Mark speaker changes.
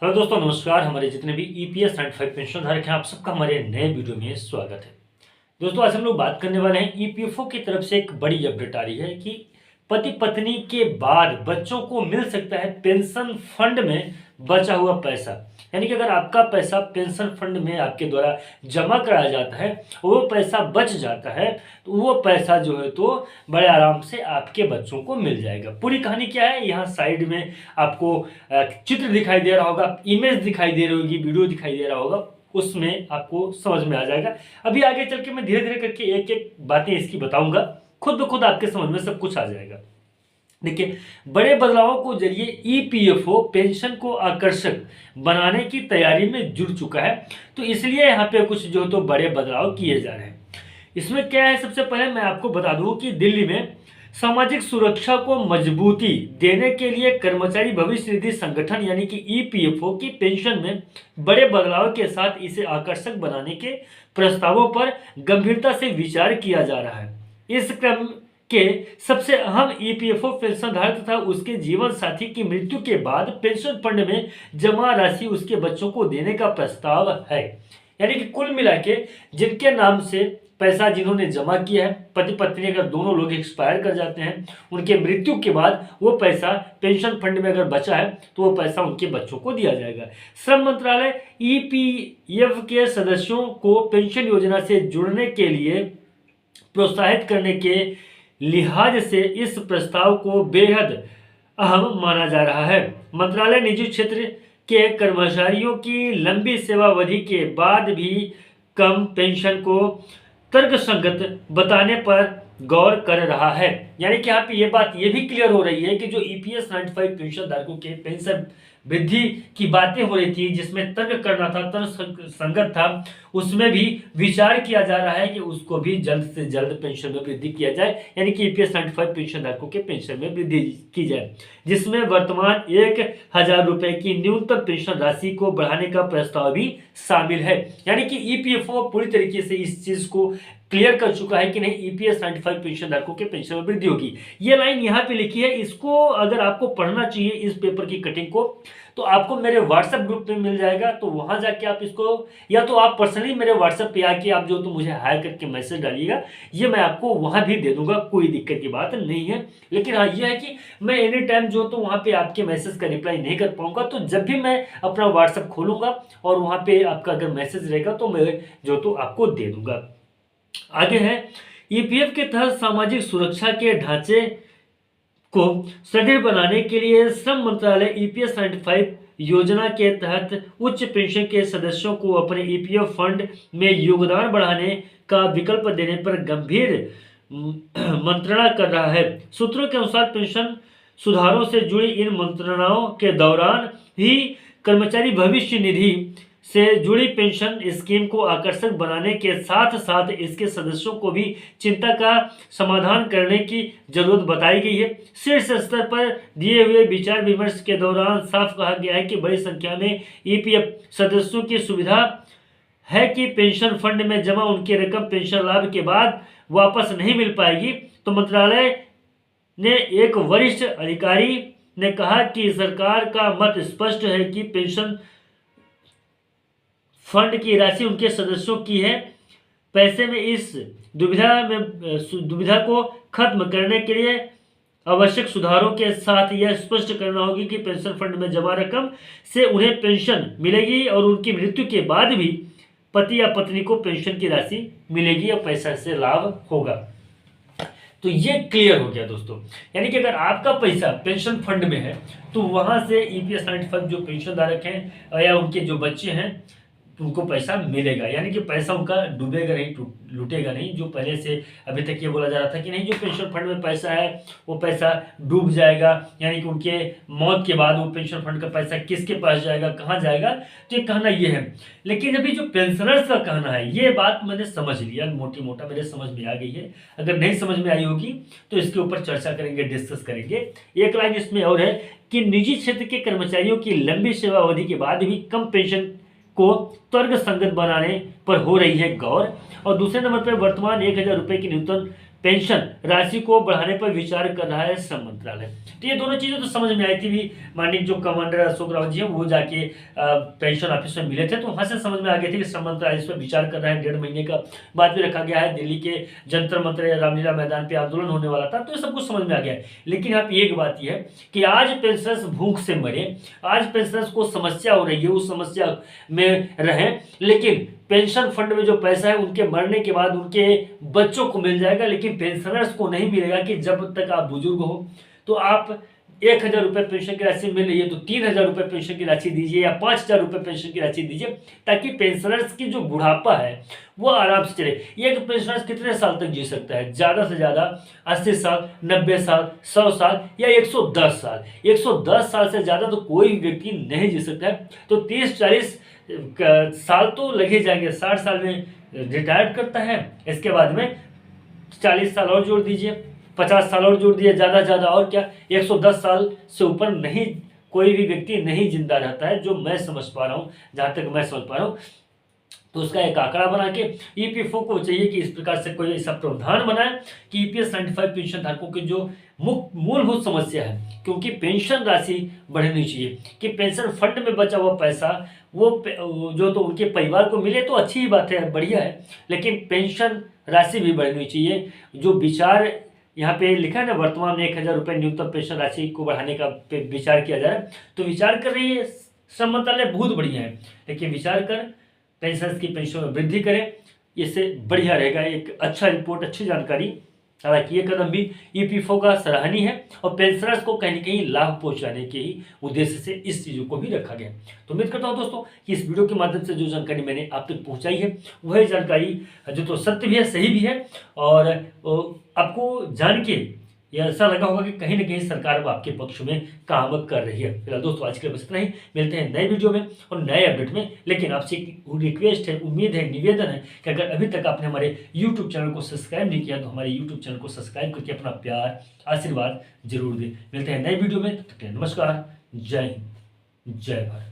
Speaker 1: Hello दोस्तों, नमस्कार। हमारे जितने भी ईपीएस 95 पेंशन धारक हैं, आप सबका हमारे नए वीडियो में स्वागत है। दोस्तों, आज हम लोग बात करने वाले हैं ईपीएफओ की तरफ से एक बड़ी अपडेट आ रही है कि पति पत्नी के बाद बच्चों को मिल सकता है पेंशन फंड में बचा हुआ पैसा। यानी कि अगर आपका पैसा पेंशन फंड में आपके द्वारा जमा कराया जाता है, वो पैसा बच जाता है, तो वो पैसा जो है तो बड़े आराम से आपके बच्चों को मिल जाएगा। पूरी कहानी क्या है, यहाँ साइड में आपको चित्र दिखाई दे रहा होगा, इमेज दिखाई दे रही होगी, वीडियो दिखाई दे रहा होगा, उसमें आपको समझ में आ जाएगा। अभी आगे चल के मैं धीरे धीरे करके एक एक बातें इसकी बताऊंगा, खुद ब खुद आपके समझ में सब कुछ आ जाएगा। देखिए, बड़े बदलावों को जरिए ईपीएफओ पेंशन को आकर्षक बनाने की तैयारी में जुट चुका है, तो इसलिए यहाँ पे कुछ जो तो बड़े बदलाव किए जा रहे हैं। इसमें क्या है, सबसे पहले मैं आपको बता दूं कि दिल्ली में सामाजिक सुरक्षा को मजबूती देने के लिए कर्मचारी भविष्य निधि संगठन यानी कि ईपीएफओ की पेंशन में बड़े बदलाव के साथ इसे आकर्षक बनाने के प्रस्तावों पर गंभीरता से विचार किया जा रहा है। इस क्रम के सबसे अहम ईपीएफओ पेंशन धारक तथा उसके जीवन साथी की मृत्यु के बाद पेंशन फंड में जमा राशि उसके बच्चों को देने का प्रस्ताव है। यानी कि कुल मिला के जिनके नाम से पैसा जिन्होंने जमा किया है, पति पत्नी अगर दोनों लोग एक्सपायर कर जाते हैं, उनके मृत्यु के बाद वो पैसा पेंशन फंड में अगर बचा है तो वो पैसा उनके बच्चों को दिया जाएगा। श्रम मंत्रालय ईपीएफ के सदस्यों को पेंशन योजना से जुड़ने के लिए प्रोत्साहित करने के लिहाज से इस प्रस्ताव को बेहद अहम माना जा रहा है। मंत्रालय निजी क्षेत्र के कर्मचारियों की लंबी सेवावधि के बाद भी कम पेंशन को तर्कसंगत बताने पर गौर कर रहा है। यानी कि यहाँ पे ये बात ये भी क्लियर हो रही है कि जो ईपीएस 95 पेंशन धारकों के पेंशन वृद्धि की बातें हो रही थी, जिसमें तर्क करना था, तर्क संगत था, उसमें भी विचार किया जा रहा है कि उसको भी जल्द से जल्द पेंशन में वृद्धि किया जाए। यानी कि ईपीएस 95 पेंशन धारकों के पेंशन में वृद्धि की जाए, जिसमें वर्तमान 1,000 रुपए की न्यूनतम पेंशन राशि को बढ़ाने का प्रस्ताव भी शामिल है। यानी कि ईपीएफओ पूरी तरीके से इस चीज को क्लियर कर चुका है कि नहीं, ईपीएस 95 पेंशन धारकों के पेंशन में वृद्धि होगी। ये लाइन यहाँ पे लिखी है, इसको अगर आपको पढ़ना चाहिए इस पेपर की कटिंग को, तो आपको मेरे व्हाट्सएप ग्रुप में मिल जाएगा। तो वहां जाके आप इसको, या तो आप पर्सनली मेरे व्हाट्सएप पे आके आप जो तो मुझे हाई करके मैसेज डालिएगा, ये मैं आपको वहां भी दे दूंगा, कोई दिक्कत की बात नहीं है। लेकिन हाँ, ये है कि मैं एनी टाइम जो तो वहां पे आपके मैसेज का रिप्लाई नहीं कर पाऊंगा, तो जब भी मैं अपना व्हाट्सएप खोलूंगा और वहां पे आपका अगर मैसेज रहेगा तो मैं जो तो आपको दे दूंगा। आगे है, ईपीएफ के तहत सामाजिक सुरक्षा के ढांचे को सुदृढ़ बनाने के लिए श्रम मंत्रालय ईपीएस 95 योजना के तहत उच्च पेंशन के सदस्यों को अपने ईपीएफ फंड में योगदान बढ़ाने का विकल्प देने पर गंभीर मंत्रणा कर रहा है। सूत्रों के अनुसार पेंशन सुधारों से जुड़ी इन मंत्रणाओं के दौरान ही कर्मचारी भविष्य निधि से जुड़ी पेंशन स्कीम को आकर्षक बनाने के साथ साथ इसके सदस्यों को भी चिंता का समाधान करने की जरूरत बताई गई है। शीर्ष स्तर पर दिए हुए विचार विमर्श के दौरान साफ कहा गया है कि बड़ी संख्या में ईपीएफ सदस्यों की सुविधा है कि पेंशन फंड में जमा उनकी रकम पेंशन लाभ के बाद वापस नहीं मिल पाएगी। तो मंत्रालय ने एक वरिष्ठ अधिकारी ने कहा कि सरकार का मत स्पष्ट है कि पेंशन फंड की राशि उनके सदस्यों की है। पैसे में इस दुविधा को खत्म करने के लिए आवश्यक सुधारों के साथ यह स्पष्ट करना होगी कि पेंशन फंड में जमा रकम से उन्हें पेंशन मिलेगी और उनकी मृत्यु के बाद भी पति या पत्नी को पेंशन की राशि मिलेगी या पैसा से लाभ होगा। तो ये क्लियर हो गया दोस्तों। यानी कि अगर आपका पैसा पेंशन फंड में है तो वहां से ईपीएस 95 जो पेंशन धारक हैं या उनके जो बच्चे हैं उनको पैसा मिलेगा। यानी कि पैसा उनका डूबेगा नहीं, लूटेगा नहीं। जो पहले से अभी तक ये बोला जा रहा था कि नहीं, जो पेंशन फंड में पैसा है वो पैसा डूब जाएगा, यानी कि उनके मौत के बाद वो पेंशन फंड का पैसा किसके पास जाएगा, कहाँ जाएगा, तो ये कहना ये है। लेकिन अभी जो पेंशनर्स का कहना है, ये बात मैंने समझ लिया, मोटी मोटा मेरे समझ में आ गई है। अगर नहीं समझ में आई होगी तो इसके ऊपर चर्चा करेंगे, डिस्कस करेंगे। एक लाइन इसमें और है कि निजी क्षेत्र के कर्मचारियों की लंबी सेवा अवधि के बाद भी कम पेंशन को तर्क संगत बनाने पर हो रही है गौर। और दूसरे नंबर पर वर्तमान 1,000 रुपए की न्यूनतम पेंशन राशि को बढ़ाने पर विचार कर रहा है श्रम मंत्रालय। तो ये दोनों चीज़ें तो समझ में आई थी भी, माननीय जो कमांडर अशोक रावत जी हैं वो जाके पेंशन ऑफिस में मिले थे, तो वहाँ से समझ में आ गई थी कि श्रम मंत्रालय इस पर विचार कर रहा है। 1.5 महीने का बाद भी रखा गया है, दिल्ली के जंतर मंतर या रामलीला मैदान पे आंदोलन होने वाला था, तो ये सब कुछ समझ में आ गया है। लेकिन यहाँ पे एक बात यह है कि आज पेंशनर्स भूख से मरे, आज पेंशनर्स को समस्या हो रही है, उस समस्या में रहें, लेकिन पेंशन फंड में जो पैसा है उनके मरने के बाद उनके बच्चों को मिल जाएगा, लेकिन पेंशनर्स को नहीं मिलेगा। कि जब तक आप बुजुर्ग हो तो आप 1,000 रुपये पेंशन की राशि मिल रही है तो 3,000 रुपये पेंशन की राशि दीजिए या 5,000 रुपये पेंशन की राशि दीजिए, ताकि पेंशनर्स की जो बुढ़ापा है वो आराम से चले। एक पेंशनर्स कितने साल तक जी सकता है? ज़्यादा से ज़्यादा 80 साल, 90 साल, 100 साल या 110 साल। 110 साल से ज़्यादा तो कोई व्यक्ति नहीं जी सकता है। तो 30-40 साल तो लगे जाएंगे। 60 साल में रिटायर्ड करता है, इसके बाद में 40 साल और जोड़ दीजिए, 50 साल और जोड़ दिए, ज़्यादा से ज़्यादा और क्या, 110 साल से ऊपर नहीं कोई भी व्यक्ति नहीं जिंदा रहता है, जो मैं समझ पा रहा हूँ, जहाँ तक मैं समझ पा रहा हूँ। तो उसका एक आंकड़ा बना के ईपीएफओ को चाहिए कि इस प्रकार से कोई ऐसा प्रावधान बनाए कि ईपीएस 95 पेंशन धारकों की जो मूलभूत समस्या है, क्योंकि पेंशन राशि बढ़नी चाहिए, कि पेंशन फंड में बचा हुआ पैसा वो जो तो उनके परिवार को मिले तो अच्छी ही बात है, बढ़िया है, लेकिन पेंशन राशि भी बढ़नी चाहिए। जो विचार यहाँ पे लिखा है ना, वर्तमान में 1,000 रुपये न्यूनतम पेंशन राशि को बढ़ाने का विचार किया जा रहा है, तो विचार कर रही है श्रम मंत्रालय, बहुत बढ़िया है, लेकिन विचार कर पेंशन की पेंशन में वृद्धि करें, इससे बढ़िया रहेगा। एक अच्छा रिपोर्ट, अच्छी जानकारी। हालांकि ये कदम भी ईपीएफओ का सराहनीय है और पेंशनर्स को कहीं न कहीं लाभ पहुंचाने के ही उद्देश्य से इस चीज़ों को भी रखा गया। तो उम्मीद करता हूं दोस्तों कि इस वीडियो के माध्यम से जो जानकारी मैंने आप तक पहुंचाई है वह जानकारी जो तो सत्य भी है, सही भी है, और आपको जान के ये ऐसा लगा होगा कि कहीं ना कहीं सरकार अब आपके पक्ष में काम कर रही है। फिलहाल दोस्तों आज के लिए बस इतना ही, मिलते हैं नए वीडियो में और नए अपडेट में। लेकिन आपसे रिक्वेस्ट है, उम्मीद है, निवेदन है कि अगर अभी तक आपने हमारे यूट्यूब चैनल को सब्सक्राइब नहीं किया तो हमारे यूट्यूब चैनल को सब्सक्राइब करके अपना प्यार आशीर्वाद जरूर दें। मिलते हैं नए वीडियो में, तब तक के लिए नमस्कार, जय हिंद, जय भारत।